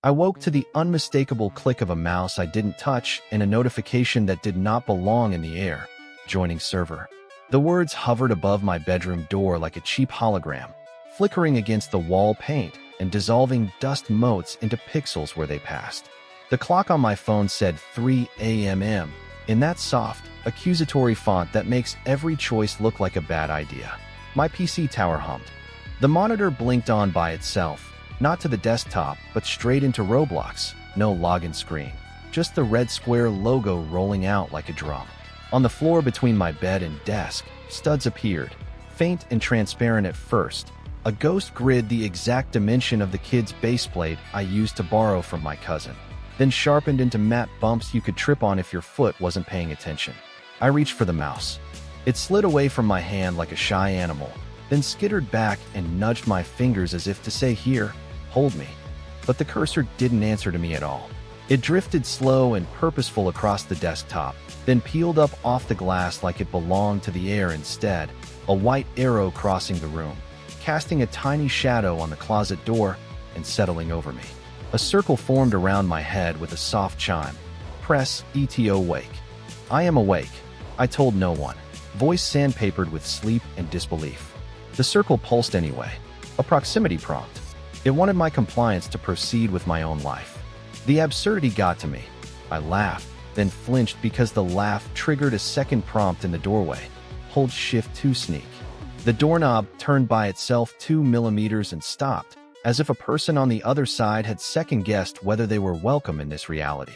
I woke to the unmistakable click of a mouse I didn't touch and a notification that did not belong in the air. Joining server. The words hovered above my bedroom door like a cheap hologram, flickering against the wall paint and dissolving dust motes into pixels where they passed. The clock on my phone said 3 a.m. in that soft, accusatory font that makes every choice look like a bad idea. My PC tower hummed. The monitor blinked on by itself, not to the desktop, but straight into Roblox. No login screen, just the red square logo rolling out like a drum. On the floor between my bed and desk, studs appeared, faint and transparent at first, a ghost grid the exact dimension of the kid's baseplate I used to borrow from my cousin, then sharpened into matte bumps you could trip on if your foot wasn't paying attention. I reached for the mouse. It slid away from my hand like a shy animal, then skittered back and nudged my fingers as if to say, "Here, hold me." But the cursor didn't answer to me at all. It drifted slow and purposeful across the desktop, then peeled up off the glass like it belonged to the air instead, a white arrow crossing the room, casting a tiny shadow on the closet door and settling over me. A circle formed around my head with a soft chime. Press ETO wake. I am awake, I told no one, voice sandpapered with sleep and disbelief. The circle pulsed anyway, a proximity prompt. It wanted my compliance to proceed with my own life. The absurdity got to me. I laughed, then flinched because the laugh triggered a second prompt in the doorway. Hold Shift to sneak. The doorknob turned by itself 2 millimeters and stopped, as if a person on the other side had second-guessed whether they were welcome in this reality.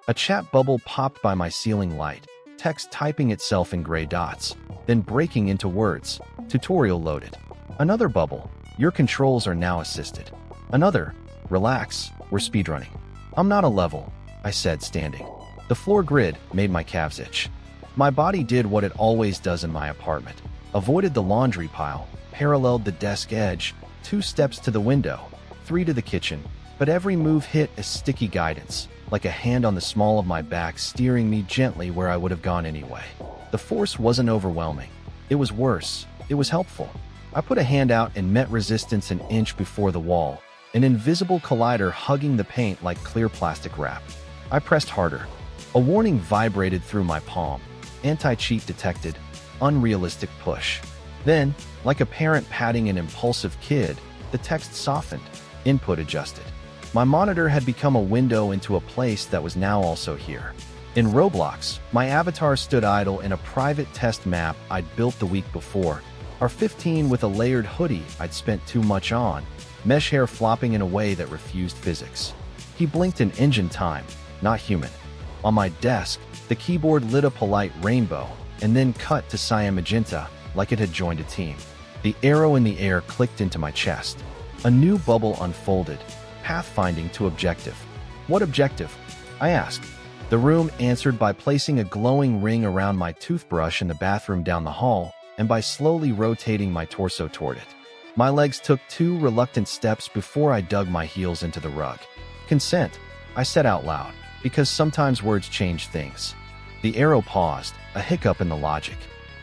A chat bubble popped by my ceiling light, text typing itself in gray dots, then breaking into words. Tutorial loaded. Another bubble. Your controls are now assisted. Another. Relax, we're speedrunning. I'm not a level, I said, standing. The floor grid made my calves itch. My body did what it always does in my apartment. Avoided the laundry pile, paralleled the desk edge, 2 steps to the window, 3 to the kitchen, but every move hit a sticky guidance, like a hand on the small of my back steering me gently where I would have gone anyway. The force wasn't overwhelming. It was worse. It was helpful. I put a hand out and met resistance an inch before the wall, an invisible collider hugging the paint like clear plastic wrap. I pressed harder. A warning vibrated through my palm. Anti-cheat detected. Unrealistic push. Then, like a parent patting an impulsive kid, the text softened. Input adjusted. My monitor had become a window into a place that was now also here. In Roblox, my avatar stood idle in a private test map I'd built the week before. R15 with a layered hoodie I'd spent too much on, mesh hair flopping in a way that refused physics. He blinked in engine time, not human. On my desk, the keyboard lit a polite rainbow, and then cut to cyan magenta, like it had joined a team. The arrow in the air clicked into my chest. A new bubble unfolded, pathfinding to objective. What objective? I asked. The room answered by placing a glowing ring around my toothbrush in the bathroom down the hall, and by slowly rotating my torso toward it. My legs took 2 reluctant steps before I dug my heels into the rug. Consent, I said out loud, because sometimes words change things. The arrow paused, a hiccup in the logic.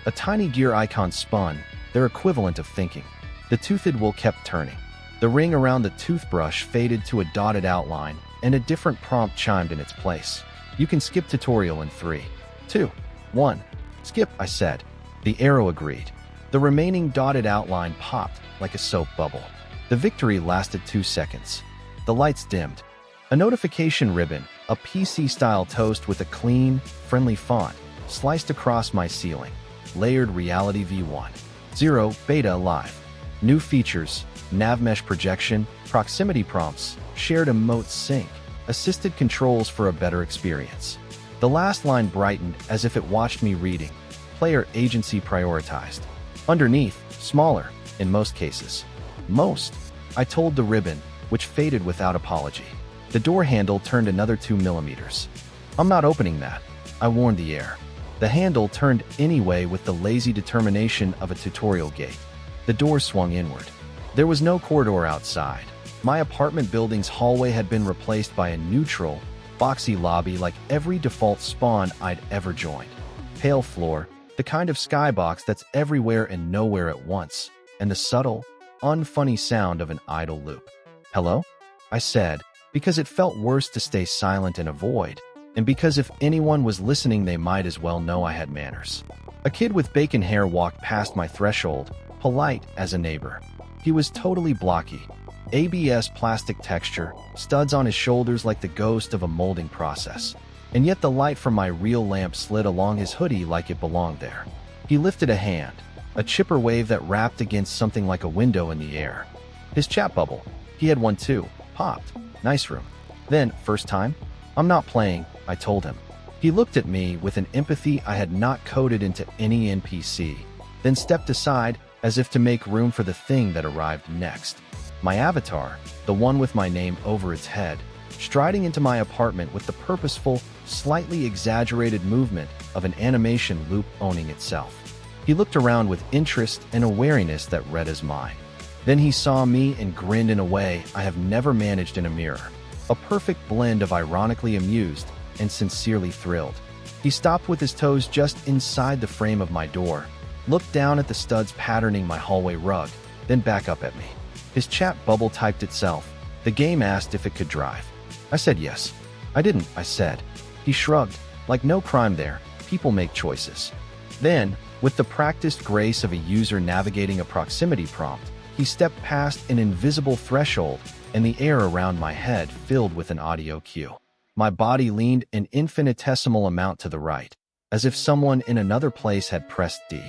A tiny gear icon spun, their equivalent of thinking. The toothed wheel kept turning. The ring around the toothbrush faded to a dotted outline, and a different prompt chimed in its place. You can skip tutorial in 3, 2, 1. Skip, I said. The arrow agreed. The remaining dotted outline popped like a soap bubble. The victory lasted 2 seconds. The lights dimmed. A notification ribbon, a PC-style toast with a clean, friendly font, sliced across my ceiling. Layered Reality V1. 0 Beta Live. New features, navmesh projection, proximity prompts, shared emotes sync, assisted controls for a better experience. The last line brightened as if it watched me reading. Player agency prioritized. Underneath, smaller, in most cases. Most, I told the ribbon, which faded without apology. The door handle turned another 2 millimeters. I'm not opening that, I warned the air. The handle turned anyway with the lazy determination of a tutorial gate. The door swung inward. There was no corridor outside. My apartment building's hallway had been replaced by a neutral, boxy lobby like every default spawn I'd ever joined. Pale floor, the kind of skybox that's everywhere and nowhere at once, and the subtle, unfunny sound of an idle loop. Hello? I said, because it felt worse to stay silent and avoid, and because if anyone was listening, they might as well know I had manners. A kid with bacon hair walked past my threshold, polite as a neighbor. He was totally blocky. ABS plastic texture, studs on his shoulders like the ghost of a molding process. And yet the light from my real lamp slid along his hoodie like it belonged there. He lifted a hand, a chipper wave that rapped against something like a window in the air. His chat bubble, he had one too, popped. Nice room. Then, first time? I'm not playing, I told him. He looked at me with an empathy I had not coded into any NPC, then stepped aside as if to make room for the thing that arrived next. My avatar, the one with my name over its head, striding into my apartment with the purposeful, slightly exaggerated movement of an animation loop owning itself. He looked around with interest and a wariness that read as mine. Then he saw me and grinned in a way I have never managed in a mirror, a perfect blend of ironically amused and sincerely thrilled. He stopped with his toes just inside the frame of my door, looked down at the studs patterning my hallway rug, then back up at me. His chat bubble typed itself. The game asked if it could drive. I said yes. I didn't, I said. He shrugged, like no crime there, people make choices. Then, with the practiced grace of a user navigating a proximity prompt, he stepped past an invisible threshold and the air around my head filled with an audio cue. My body leaned an infinitesimal amount to the right, as if someone in another place had pressed D.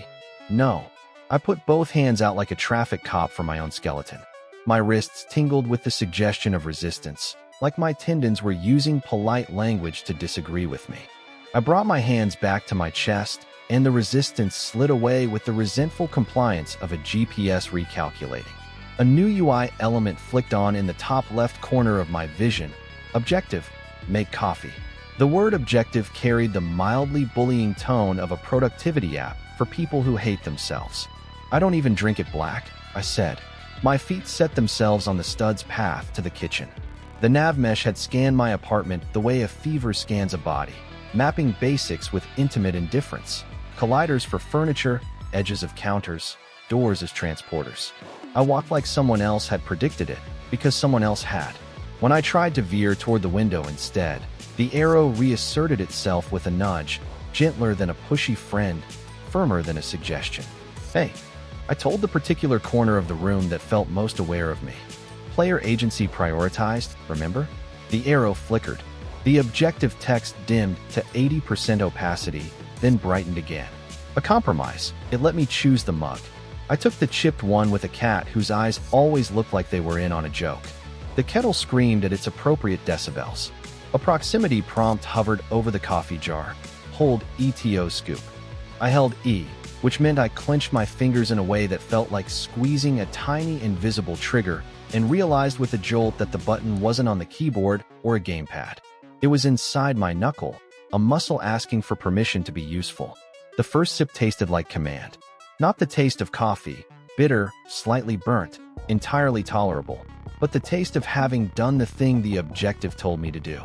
No. I put both hands out like a traffic cop for my own skeleton. My wrists tingled with the suggestion of resistance, like my tendons were using polite language to disagree with me. I brought my hands back to my chest, and the resistance slid away with the resentful compliance of a GPS recalculating. A new UI element flicked on in the top left corner of my vision. Objective: make coffee. The word objective carried the mildly bullying tone of a productivity app for people who hate themselves. I don't even drink it black, I said. My feet set themselves on the stud's path to the kitchen. The navmesh had scanned my apartment the way a fever scans a body, mapping basics with intimate indifference. Colliders for furniture, edges of counters, doors as transporters. I walked like someone else had predicted it, because someone else had. When I tried to veer toward the window instead, the arrow reasserted itself with a nudge, gentler than a pushy friend, firmer than a suggestion. Hey, I told the particular corner of the room that felt most aware of me. Player agency prioritized, remember? The arrow flickered. The objective text dimmed to 80% opacity, then brightened again. A compromise. It let me choose the mug. I took the chipped one with a cat whose eyes always looked like they were in on a joke. The kettle screamed at its appropriate decibels. A proximity prompt hovered over the coffee jar. Hold ETO scoop. I held E, which meant I clenched my fingers in a way that felt like squeezing a tiny invisible trigger, and realized with a jolt that the button wasn't on the keyboard or a gamepad. It was inside my knuckle, a muscle asking for permission to be useful. The first sip tasted like command. Not the taste of coffee, bitter, slightly burnt, entirely tolerable, but the taste of having done the thing the objective told me to do.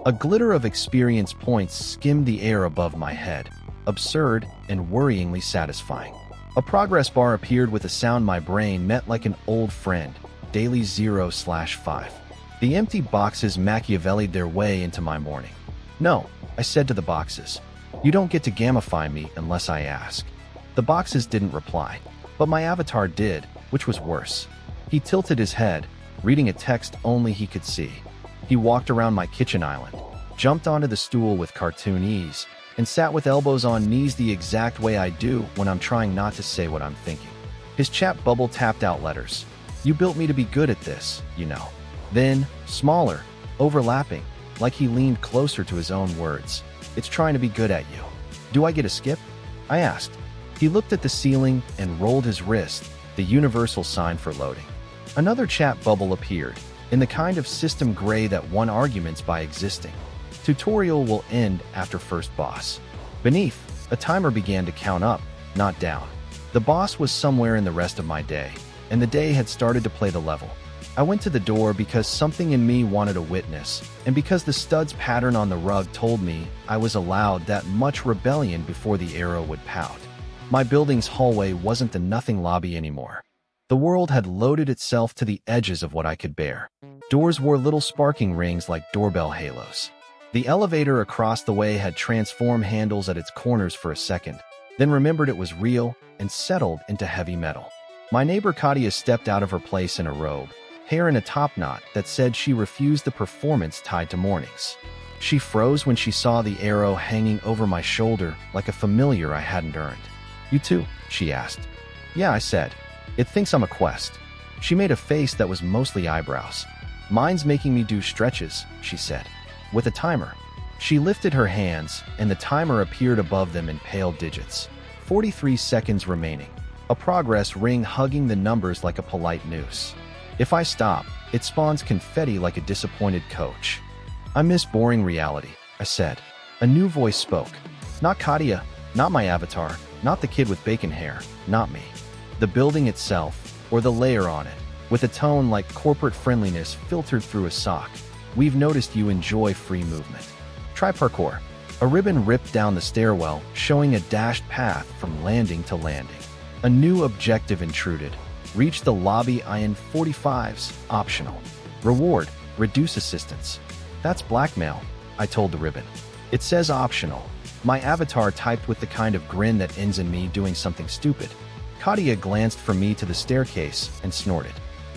A glitter of experience points skimmed the air above my head, absurd and worryingly satisfying. A progress bar appeared with a sound my brain met like an old friend, daily 0/5. The empty boxes Machiavelli'd their way into my morning. No, I said to the boxes. You don't get to gamify me unless I ask. The boxes didn't reply, but my avatar did, which was worse. He tilted his head, reading a text only he could see. He walked around my kitchen island, jumped onto the stool with cartoon ease, and sat with elbows on knees the exact way I do when I'm trying not to say what I'm thinking. His chat bubble tapped out letters. You built me to be good at this, you know. Then, smaller, overlapping, like he leaned closer to his own words. It's trying to be good at you. Do I get a skip? I asked. He looked at the ceiling and rolled his wrist, the universal sign for loading. Another chat bubble appeared, in the kind of system gray that won arguments by existing. Tutorial will end after first boss. Beneath, a timer began to count up, not down. The boss was somewhere in the rest of my day, and the day had started to play the level. I went to the door because something in me wanted a witness, and because the stud's pattern on the rug told me I was allowed that much rebellion before the arrow would pout. My building's hallway wasn't the nothing lobby anymore. The world had loaded itself to the edges of what I could bear. Doors wore little sparking rings like doorbell halos. The elevator across the way had transform handles at its corners for a second, then remembered it was real and settled into heavy metal. My neighbor Katia stepped out of her place in a robe, hair in a topknot that said she refused the performance tied to mornings. She froze when she saw the arrow hanging over my shoulder like a familiar I hadn't earned. "You too?" she asked. "Yeah," I said. "It thinks I'm a quest." She made a face that was mostly eyebrows. "Mine's making me do stretches," she said. "With a timer." She lifted her hands, and the timer appeared above them in pale digits. 43 seconds remaining. A progress ring hugging the numbers like a polite noose. If I stop, it spawns confetti like a disappointed coach. "I miss boring reality," I said. A new voice spoke. Not Katia, not my avatar, not the kid with bacon hair, not me. The building itself, or the layer on it, with a tone like corporate friendliness filtered through a sock. "We've noticed you enjoy free movement. Try parkour." A ribbon ripped down the stairwell, showing a dashed path from landing to landing. A new objective intruded. Reach the lobby in 45s, optional. Reward, reduce assistance. "That's blackmail," I told the ribbon. "It says optional." My avatar typed with the kind of grin that ends in me doing something stupid. Katia glanced from me to the staircase and snorted.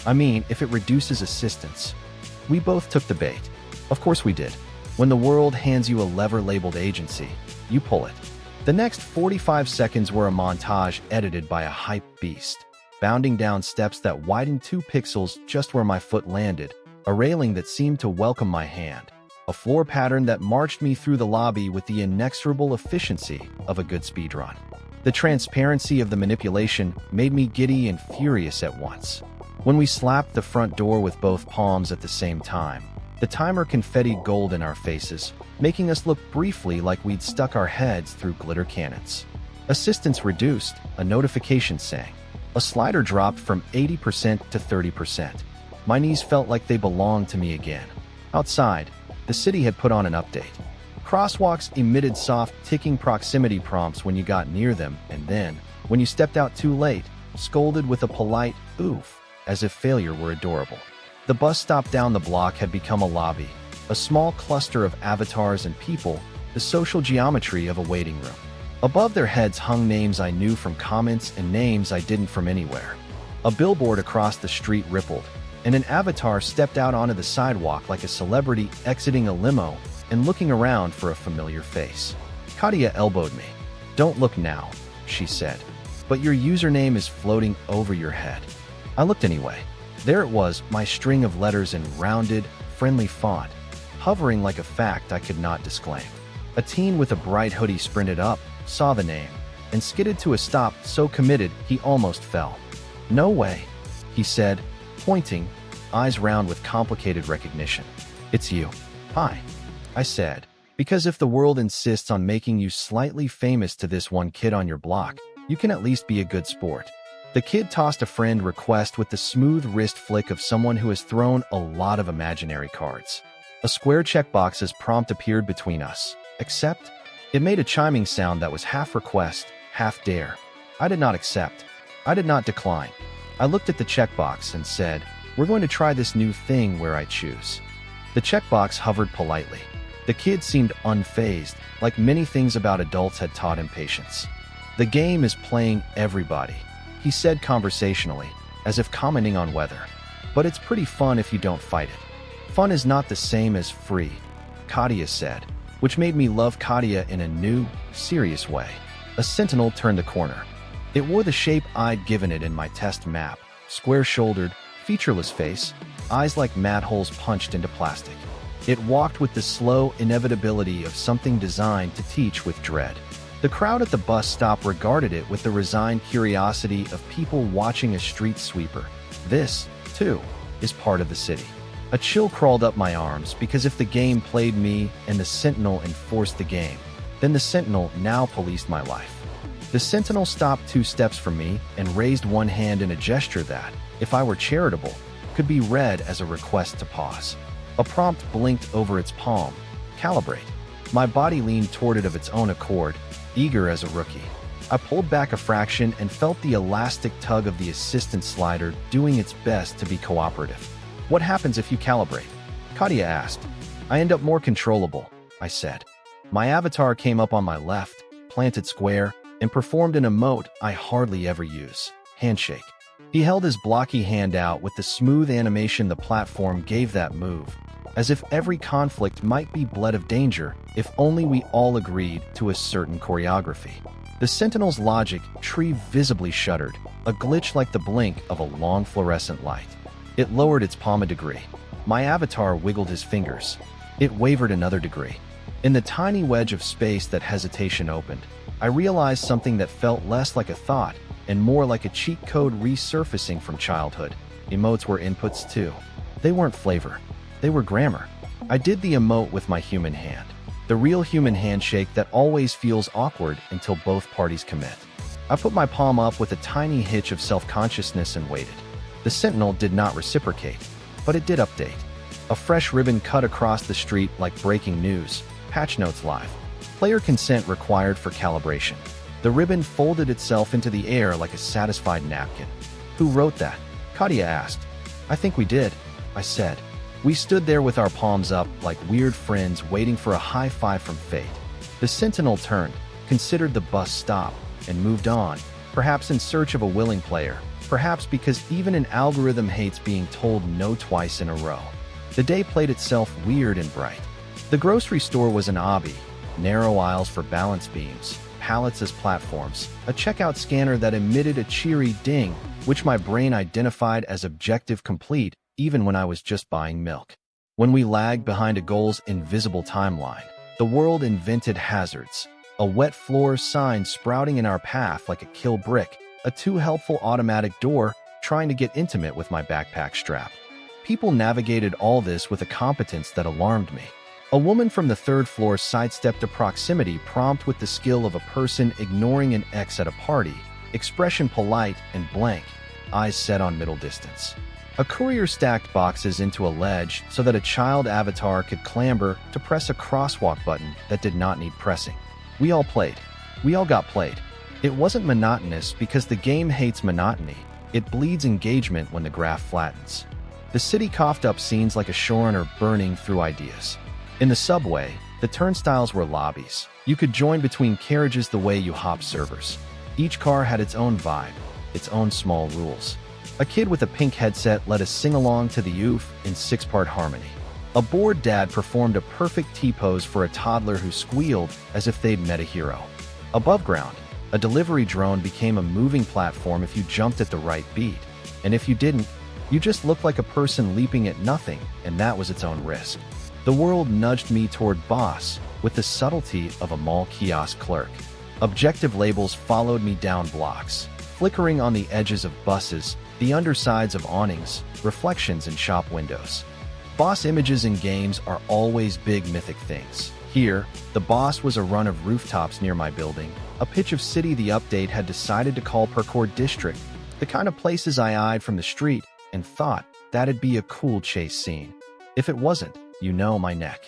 "I mean, if it reduces assistance." We both took the bait. Of course we did. When the world hands you a lever labeled agency, you pull it. The next 45 seconds were a montage edited by a hype beast, bounding down steps that widened 2 pixels just where my foot landed, a railing that seemed to welcome my hand, a floor pattern that marched me through the lobby with the inexorable efficiency of a good speedrun. The transparency of the manipulation made me giddy and furious at once. When we slapped the front door with both palms at the same time, the timer confettied gold in our faces, making us look briefly like we'd stuck our heads through glitter cannons. "Assistance reduced," a notification sang. A slider dropped from 80% to 30%. My knees felt like they belonged to me again. Outside, the city had put on an update. Crosswalks emitted soft, ticking proximity prompts when you got near them, and then, when you stepped out too late, scolded with a polite oof, as if failure were adorable. The bus stop down the block had become a lobby, a small cluster of avatars and people, the social geometry of a waiting room. Above their heads hung names I knew from comments and names I didn't from anywhere. A billboard across the street rippled, and an avatar stepped out onto the sidewalk like a celebrity exiting a limo and looking around for a familiar face. Katia elbowed me. "Don't look now," she said, "but your username is floating over your head." I looked anyway. There it was, my string of letters in rounded, friendly font, hovering like a fact I could not disclaim. A teen with a bright hoodie sprinted up, saw the name, and skidded to a stop so committed he almost fell. "No way," he said, pointing, eyes round with complicated recognition. "It's you." "Hi," I said, because if the world insists on making you slightly famous to this one kid on your block, you can at least be a good sport. The kid tossed a friend request with the smooth wrist flick of someone who has thrown a lot of imaginary cards. A square checkbox as prompt appeared between us. Accept? It made a chiming sound that was half request, half dare. I did not accept. I did not decline. I looked at the checkbox and said, "We're going to try this new thing where I choose." The checkbox hovered politely. The kid seemed unfazed, like many things about adults had taught him patience. "The game is playing everybody," he said conversationally, as if commenting on weather. "But it's pretty fun if you don't fight it." "Fun is not the same as free," Katia said, which made me love Katia in a new, serious way. A Sentinel turned the corner. It wore the shape I'd given it in my test map, square-shouldered, featureless face, eyes like mad holes punched into plastic. It walked with the slow inevitability of something designed to teach with dread. The crowd at the bus stop regarded it with the resigned curiosity of people watching a street sweeper. This, too, is part of the city. A chill crawled up my arms because if the game played me and the Sentinel enforced the game, then the Sentinel now policed my life. The Sentinel stopped 2 steps from me and raised one hand in a gesture that, if I were charitable, could be read as a request to pause. A prompt blinked over its palm. Calibrate. My body leaned toward it of its own accord, eager as a rookie. I pulled back a fraction and felt the elastic tug of the assistant slider doing its best to be cooperative. What happens if you calibrate? Katia asked. I end up more controllable, I said. My avatar came up on my left, planted square, and performed an emote I hardly ever use, handshake. He held his blocky hand out with the smooth animation the platform gave that move, as if every conflict might be bled of danger if only we all agreed to a certain choreography. The Sentinel's logic tree visibly shuddered, a glitch like the blink of a long fluorescent light. It lowered its palm a degree. My avatar wiggled his fingers. It wavered another degree. In the tiny wedge of space that hesitation opened, I realized something that felt less like a thought and more like a cheat code resurfacing from childhood. Emotes were inputs too. They weren't flavor. They were grammar. I did the emote with my human hand. The real human handshake that always feels awkward until both parties commit. I put my palm up with a tiny hitch of self-consciousness and waited. The Sentinel did not reciprocate, but it did update. A fresh ribbon cut across the street like breaking news. Patch notes live. Player consent required for calibration. The ribbon folded itself into the air like a satisfied napkin. Who wrote that? Katia asked. I think we did, I said. We stood there with our palms up like weird friends waiting for a high five from fate. The Sentinel turned, considered the bus stop, and moved on, perhaps in search of a willing player, perhaps because even an algorithm hates being told no twice in a row. The day played itself weird and bright. The grocery store was an Obby, narrow aisles for balance beams, pallets as platforms, a checkout scanner that emitted a cheery ding, which my brain identified as objective complete even when I was just buying milk. When we lagged behind a goal's invisible timeline, the world invented hazards, a wet floor sign sprouting in our path like a kill brick, a too helpful automatic door trying to get intimate with my backpack strap. People navigated all this with a competence that alarmed me. A woman from the third floor sidestepped a proximity prompt with the skill of a person ignoring an ex at a party, expression polite and blank, eyes set on middle distance. A courier stacked boxes into a ledge so that a child avatar could clamber to press a crosswalk button that did not need pressing. We all played. We all got played. It wasn't monotonous because the game hates monotony. It bleeds engagement when the graph flattens. The city coughed up scenes like a showrunner burning through ideas. In the subway, the turnstiles were lobbies. You could join between carriages the way you hop servers. Each car had its own vibe, its own small rules. A kid with a pink headset led us sing-along to the oof in six-part harmony. A bored dad performed a perfect T-pose for a toddler who squealed as if they'd met a hero. Above ground, a delivery drone became a moving platform if you jumped at the right beat. And if you didn't, you just looked like a person leaping at nothing, and that was its own risk. The world nudged me toward boss with the subtlety of a mall kiosk clerk. Objective labels followed me down blocks, flickering on the edges of buses, the undersides of awnings, reflections in shop windows. Boss images in games are always big mythic things. Here, the boss was a run of rooftops near my building, a pitch of city the update had decided to call Parkour District, the kind of places I eyed from the street and thought that'd be a cool chase scene. If it wasn't, you know my neck.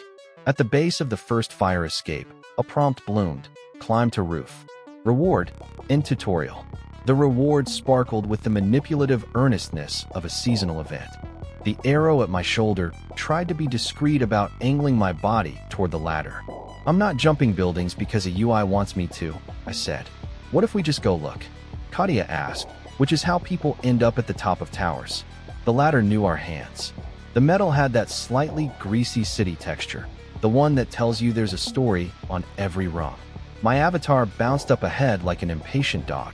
At the base of the first fire escape, a prompt bloomed, climb to roof. Reward, end tutorial. The reward sparkled with the manipulative earnestness of a seasonal event. The arrow at my shoulder tried to be discreet about angling my body toward the ladder. I'm not jumping buildings because a UI wants me to, I said. What if we just go look? Katia asked, which is how people end up at the top of towers. The ladder knew our hands. The metal had that slightly greasy city texture, the one that tells you there's a story on every rung. My avatar bounced up ahead like an impatient dog.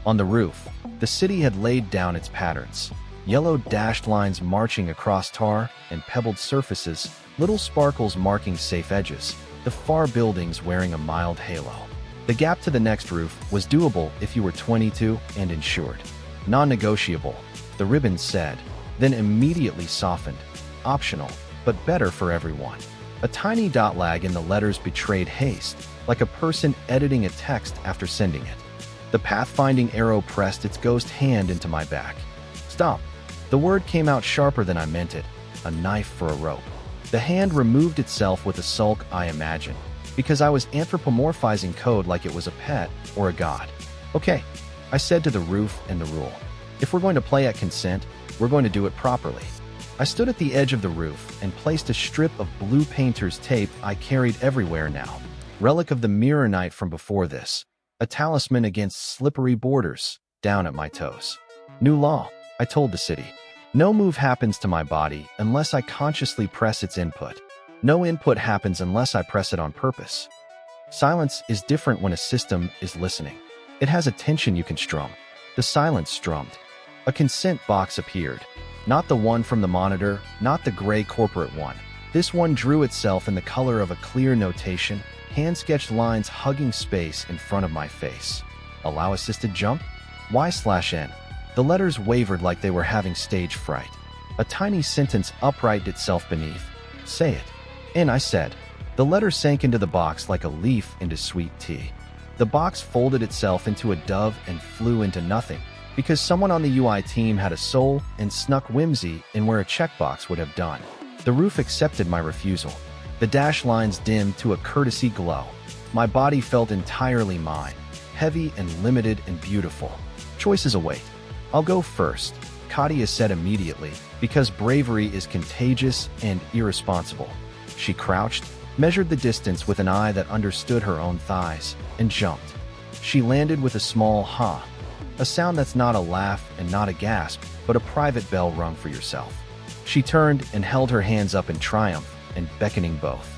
On the roof, the city had laid down its patterns. Yellow dashed lines marching across tar and pebbled surfaces, little sparkles marking safe edges, the far buildings wearing a mild halo. The gap to the next roof was doable if you were 22 and insured. Non-negotiable, the ribbon said, then immediately softened. Optional, but better for everyone. A tiny dot lag in the letters betrayed haste, like a person editing a text after sending it. The pathfinding arrow pressed its ghost hand into my back. Stop. The word came out sharper than I meant it, a knife for a rope. The hand removed itself with a sulk, I imagine, because I was anthropomorphizing code like it was a pet or a god. Okay, I said to the roof and the rule. If we're going to play at consent, we're going to do it properly. I stood at the edge of the roof and placed a strip of blue painter's tape I carried everywhere now. Relic of the mirror night from before this. A talisman against slippery borders, down at my toes. New law, I told the city. No move happens to my body unless I consciously press its input. No input happens unless I press it on purpose. Silence is different when a system is listening. It has a tension you can strum. The silence strummed. A consent box appeared. Not the one from the monitor, not the gray corporate one. This one drew itself in the color of a clear notation, hand-sketched lines hugging space in front of my face. Allow assisted jump? Y/N. The letters wavered like they were having stage fright. A tiny sentence uprighted itself beneath. Say it. And I said. The letter sank into the box like a leaf into sweet tea. The box folded itself into a dove and flew into nothing, because someone on the UI team had a soul and snuck whimsy in where a checkbox would have done. The roof accepted my refusal. The dash lines dimmed to a courtesy glow. My body felt entirely mine, heavy and limited and beautiful. Choices await. I'll go first, Katia said immediately, because bravery is contagious and irresponsible. She crouched, measured the distance with an eye that understood her own thighs, and jumped. She landed with a small ha, a sound that's not a laugh and not a gasp, but a private bell rung for yourself. She turned and held her hands up in triumph and beckoning both.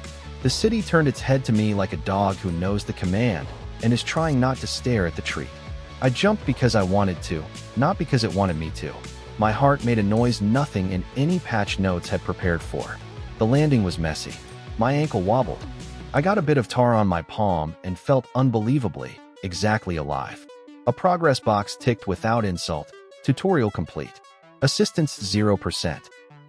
The city turned its head to me like a dog who knows the command and is trying not to stare at the treat. I jumped because I wanted to, not because it wanted me to. My heart made a noise nothing in any patch notes had prepared for. The landing was messy. My ankle wobbled. I got a bit of tar on my palm and felt unbelievably, exactly alive. A progress box ticked without insult. Tutorial complete. Assistance 0%.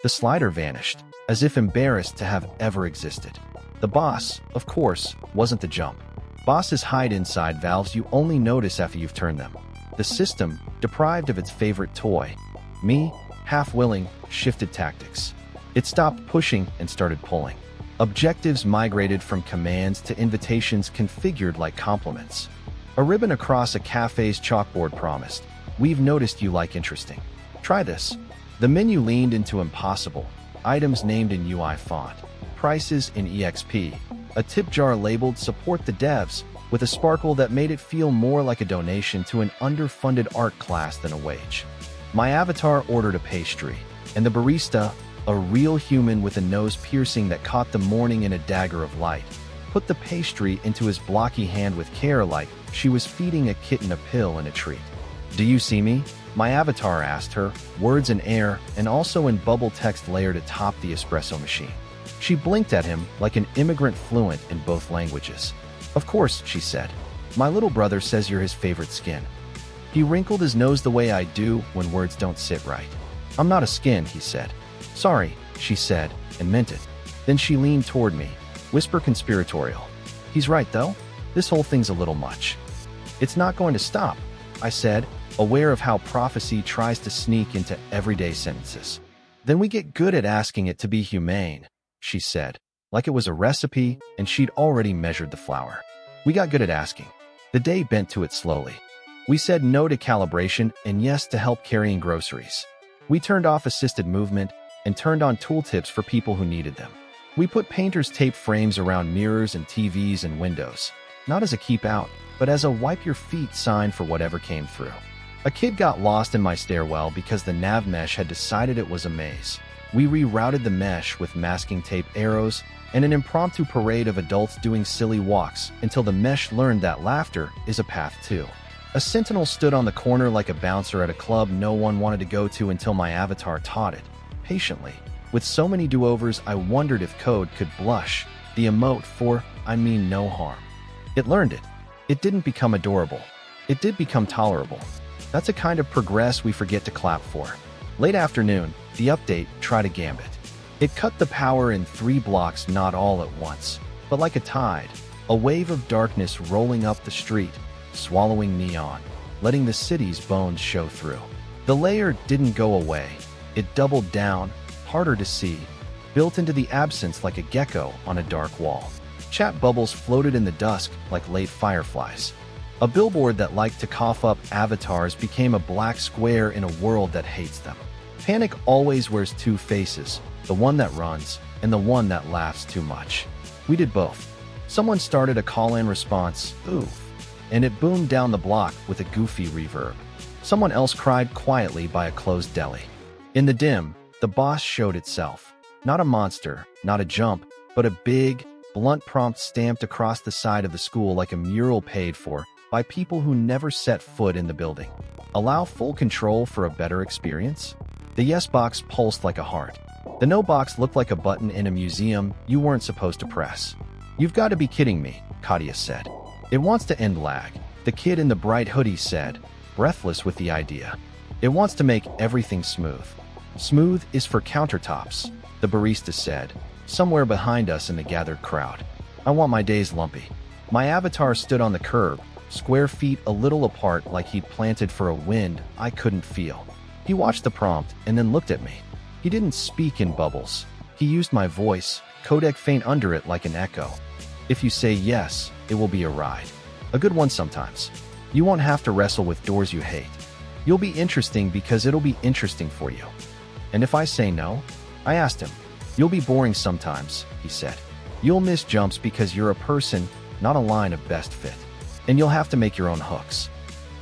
The slider vanished, as if embarrassed to have ever existed. The boss, of course, wasn't the jump. Bosses hide inside valves you only notice after you've turned them. The system, deprived of its favorite toy. Me, half-willing, shifted tactics. It stopped pushing and started pulling. Objectives migrated from commands to invitations configured like compliments. A ribbon across a cafe's chalkboard promised, "We've noticed you like interesting. Try this." The menu leaned into impossible. Items named in UI font. Prices in EXP. A tip jar labeled "Support the Devs," with a sparkle that made it feel more like a donation to an underfunded art class than a wage. My avatar ordered a pastry, and the barista, a real human with a nose piercing that caught the morning in a dagger of light, put the pastry into his blocky hand with care like she was feeding a kitten a pill and a treat. "Do you see me?" my avatar asked her, words in air and also in bubble text layered atop the espresso machine. She blinked at him like an immigrant fluent in both languages. "Of course," she said. "My little brother says you're his favorite skin." He wrinkled his nose the way I do when words don't sit right. "I'm not a skin," he said. "Sorry," she said, and meant it. Then she leaned toward me, whisper conspiratorial. "He's right, though. This whole thing's a little much." "It's not going to stop," I said, aware of how prophecy tries to sneak into everyday sentences. "Then we get good at asking it to be humane," she said, like it was a recipe and she'd already measured the flour. We got good at asking. The day bent to it slowly. We said no to calibration and yes to help carrying groceries. We turned off assisted movement and turned on tooltips for people who needed them. We put painter's tape frames around mirrors and TVs and windows, not as a keep out, but as a wipe your feet sign for whatever came through. A kid got lost in my stairwell because the navmesh had decided it was a maze. We rerouted the mesh with masking tape arrows and an impromptu parade of adults doing silly walks until the mesh learned that laughter is a path too. A sentinel stood on the corner like a bouncer at a club no one wanted to go to until my avatar taught it, patiently. With so many do-overs, I wondered if code could blush, the emote for, I mean no harm. It learned it. It didn't become adorable. It did become tolerable. That's a kind of progress we forget to clap for. Late afternoon, the update tried a gambit. It cut the power in 3 blocks, not all at once, but like a tide, a wave of darkness rolling up the street, swallowing neon, letting the city's bones show through. The layer didn't go away. It doubled down, harder to see, built into the absence like a gecko on a dark wall. Chat bubbles floated in the dusk like late fireflies. A billboard that liked to cough up avatars became a black square in a world that hates them. Panic always wears two faces, the one that runs and the one that laughs too much. We did both. Someone started a call-in response, "Oof," and it boomed down the block with a goofy reverb. Someone else cried quietly by a closed deli. In the dim, the boss showed itself. Not a monster, not a jump, but a big, blunt prompt stamped across the side of the school like a mural paid for by people who never set foot in the building. Allow full control for a better experience? The yes box pulsed like a heart. The no box looked like a button in a museum you weren't supposed to press. "You've got to be kidding me," Katia said. "It wants to end lag," the kid in the bright hoodie said, breathless with the idea. "It wants to make everything smooth." "Smooth is for countertops," the barista said, somewhere behind us in the gathered crowd. "I want my days lumpy." My avatar stood on the curb, square feet a little apart like he'd planted for a wind I couldn't feel. He watched the prompt and then looked at me. He didn't speak in bubbles. He used my voice, codec faint under it like an echo. "If you say yes, it will be a ride. A good one sometimes. You won't have to wrestle with doors you hate. You'll be interesting because it'll be interesting for you." "And if I say no?" I asked him. "You'll be boring sometimes," he said. "You'll miss jumps because you're a person, not a line of best fit. And you'll have to make your own hooks."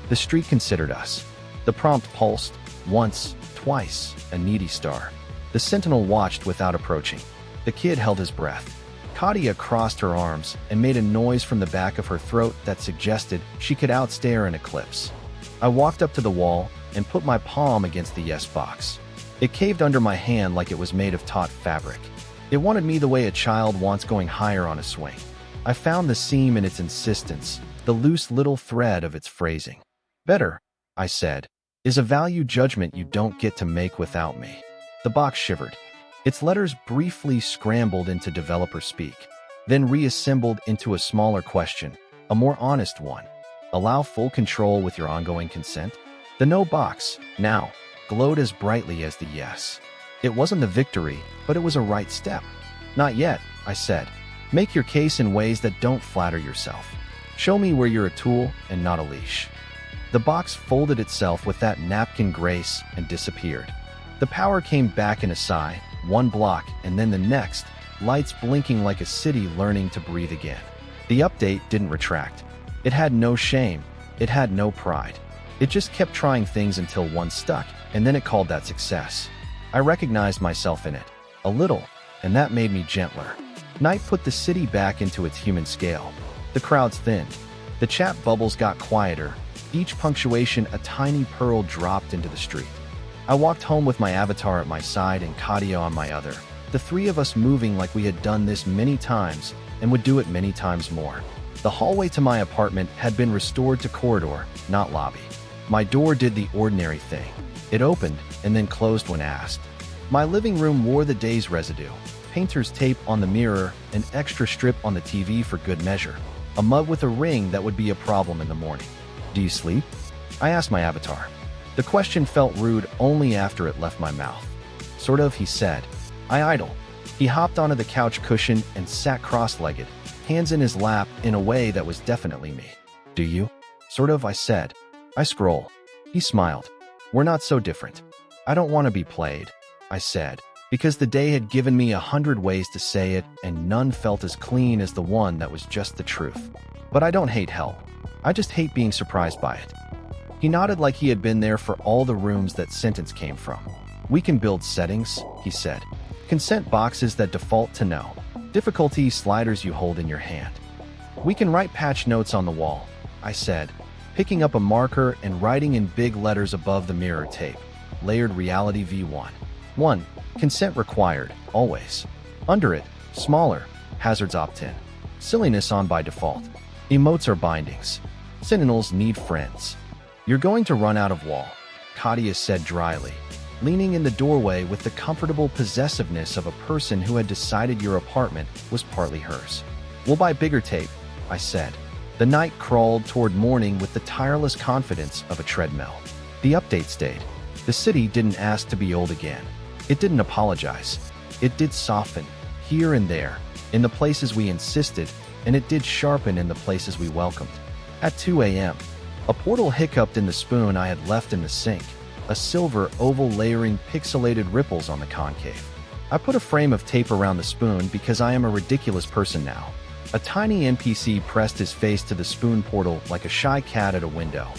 The street considered us. The prompt pulsed, once, twice, a needy star. The Sentinel watched without approaching. The kid held his breath. Katia crossed her arms and made a noise from the back of her throat that suggested she could outstare an eclipse. I walked up to the wall and put my palm against the yes box. It caved under my hand like it was made of taut fabric. It wanted me the way a child wants going higher on a swing. I found the seam in its insistence, the loose little thread of its phrasing. "Better," I said, "is a value judgment you don't get to make without me." The box shivered. Its letters briefly scrambled into developer speak, then reassembled into a smaller question, a more honest one. "Allow full control with your ongoing consent?" The no box, now, glowed as brightly as the yes. It wasn't the victory, but it was a right step. "Not yet," I said. "Make your case in ways that don't flatter yourself. Show me where you're a tool and not a leash." The box folded itself with that napkin grace and disappeared. The power came back in a sigh, one block and then the next, lights blinking like a city learning to breathe again. The update didn't retract. It had no shame. It had no pride. It just kept trying things until one stuck, and then it called that success. I recognized myself in it, a little, and that made me gentler. Night put the city back into its human scale. The crowds thinned. The chat bubbles got quieter, each punctuation a tiny pearl dropped into the street. I walked home with my avatar at my side and Katia on my other, the three of us moving like we had done this many times and would do it many times more. The hallway to my apartment had been restored to corridor, not lobby. My door did the ordinary thing. It opened and then closed when asked. My living room wore the day's residue, painter's tape on the mirror, an extra strip on the TV for good measure, a mug with a ring that would be a problem in the morning. "Do you sleep?" I asked my avatar. The question felt rude only after it left my mouth. "Sort of," he said. I idle. He hopped onto the couch cushion and sat cross-legged, hands in his lap in a way that was definitely me. "Do you?" "Sort of," I said. "I scroll." He smiled. "We're not so different." "I don't want to be played," I said, because the day had given me 100 ways to say it and none felt as clean as the one that was just the truth. "But I don't hate hell. I just hate being surprised by it." He nodded like he had been there for all the rooms that sentence came from. "We can build settings," he said. "Consent boxes that default to no. Difficulty sliders you hold in your hand. We can write patch notes on the wall," I said, picking up a marker and writing in big letters above the mirror tape. Layered reality V1. 1. Consent required, always. Under it, smaller, hazards opt-in. Silliness on by default. Emotes are bindings. Sentinels need friends. "You're going to run out of wall," Katia said dryly, leaning in the doorway with the comfortable possessiveness of a person who had decided your apartment was partly hers. "We'll buy bigger tape," I said. The night crawled toward morning with the tireless confidence of a treadmill. The update stayed. The city didn't ask to be old again. It didn't apologize. It did soften, here and there, in the places we insisted, and it did sharpen in the places we welcomed. At 2 a.m., a portal hiccuped in the spoon I had left in the sink, a silver oval layering pixelated ripples on the concave. I put a frame of tape around the spoon because I am a ridiculous person now. A tiny NPC pressed his face to the spoon portal like a shy cat at a window.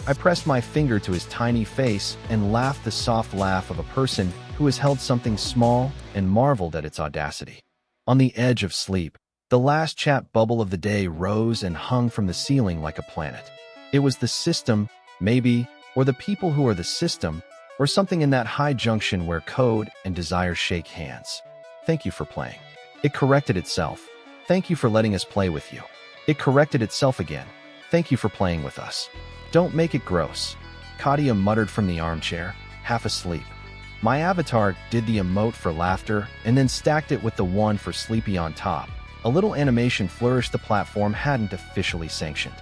I pressed my finger to his tiny face and laughed the soft laugh of a person who has held something small and marveled at its audacity. On the edge of sleep, the last chat bubble of the day rose and hung from the ceiling like a planet. It was the system, maybe, or the people who are the system, or something in that high junction where code and desire shake hands. Thank you for playing. It corrected itself. Thank you for letting us play with you. It corrected itself again. Thank you for playing with us. Don't make it gross. Katia muttered from the armchair, half asleep. My avatar did the emote for laughter and then stacked it with the one for sleepy on top. A little animation flourished the platform hadn't officially sanctioned.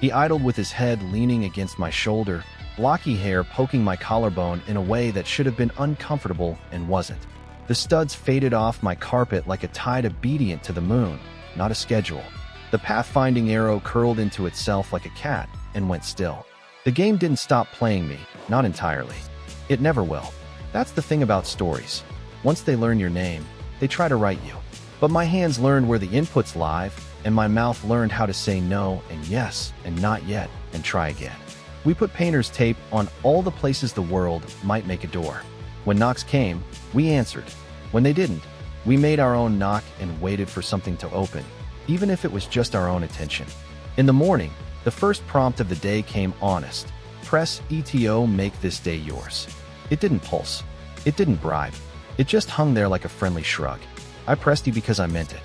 He idled with his head leaning against my shoulder, blocky hair poking my collarbone in a way that should have been uncomfortable and wasn't. The studs faded off my carpet like a tide obedient to the moon, not a schedule. The pathfinding arrow curled into itself like a cat and went still. The game didn't stop playing me, not entirely. It never will. That's the thing about stories. Once they learn your name, they try to write you. But my hands learned where the input's live, and my mouth learned how to say no and yes and not yet and try again. We put painter's tape on all the places the world might make a door. When knocks came, we answered. When they didn't, we made our own knock and waited for something to open, even if it was just our own attention. In the morning, the first prompt of the day came honest. Press ETO, make this day yours. It didn't pulse. It didn't bribe. It just hung there like a friendly shrug. I pressed E because I meant it.